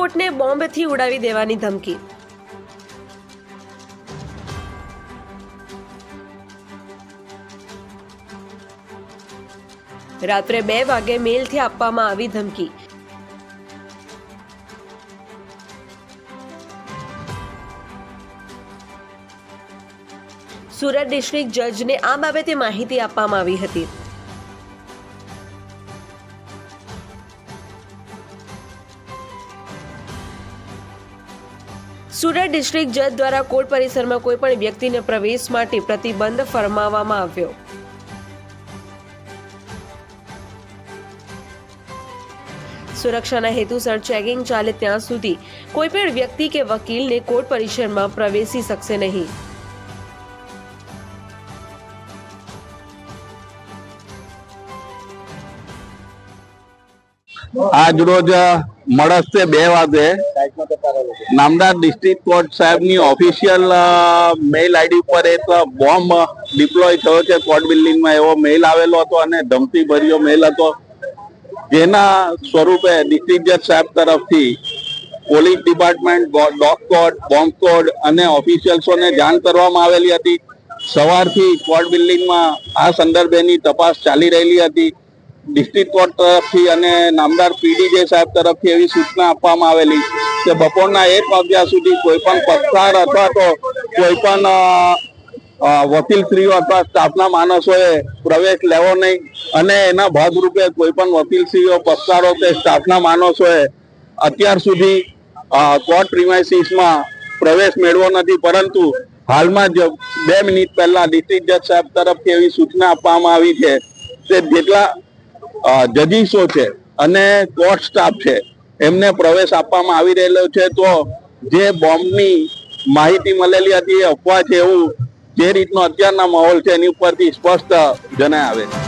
કોર્ટને બોમ્બથી ઉડાવી દેવાની ધમકી। રાત્રે 2 વાગે મેલથી આપવામાં આવી ધમકી। સુરત ડિસ્ટ્રિક્ટ જજને આ બાબતે માહિતી આપવામાં આવી હતી। સુરત ડિસ્ટ્રિક્ટ જજ દ્વારા કોર્ટ પરિસરમાં કોઈપણ વ્યક્તિને પ્રવેશ માટે પ્રતિબંધ ફરમાવવામાં આવ્યો। સુરક્ષાના હેતુસર ચેકિંગ ચાલે ત્યાં સુધી કોઈપણ વ્યક્તિ કે વકીલને કોર્ટ પરિસરમાં પ્રવેશી શકશે નહીં। આજ રોજ મળસ્તે 2 વાગે નામદાર ડિસ્ટ્રિક્ટ કોર્ટ સાહેબની ઓફિશિયલ મેલ આઈડી પર એક બોમ્બ ડિપ્લોય થયો છે કોર્ટ બિલ્ડિંગમાં એવો મેલ આવેલો હતો અને ધમકી ભર્યો મેલ હતો, જેના સ્વરૂપે ડિસ્ટ્રિક્ટ જજ સાહેબ તરફથી police department, dog code, bomb code અને ઓફિશિયલ્સોને જાણ કરવામાં આવેલી હતી। સવારથી કોર્ટ બિલ્ડિંગમાં આ સંદર્ભેની તપાસ ચાલી રહેલી હતી। ડિસ્ટ્રિક્ટ કોર્ટ તરફથી અને નામદાર પીડીજે સાહેબ તરફથી એવી સૂચના આપવામાં આવેલી કે બપોરના 1 વાગ્યા સુધી કોઈ પણ પક્ષકાર અથવા તો કોઈ પણ વકીલશ્રીઓ અથવા સ્ટાફના માણસોએ પ્રવેશ લેવો નહીં અને એના ભાગરૂપે કોઈ પણ વકીલશ્રીઓ, પક્ષકારો કે સ્ટાફના માણસોએ અત્યાર સુધી કોર્ટ પ્રિમાઇસીસમાં પ્રવેશ મેળવો નથી, પરંતુ હાલમાં જ 2 મિનિટ પહેલા ડિસ્ટ્રિક્ટ જજ સાહેબ તરફથી એવી સૂચના આપવામાં આવી છે કે જેટલા જજીસો છે અને કોર્ટ સ્ટાફ છે એમને પ્રવેશ આપવામાં આવી રહેલો છે। તો જે બોમ્બની માહિતી મળેલી હતી એ અફવા છે એવું જે રીતનો અત્યારના માહોલ છે એની ઉપરથી સ્પષ્ટ જણાય આવે છે।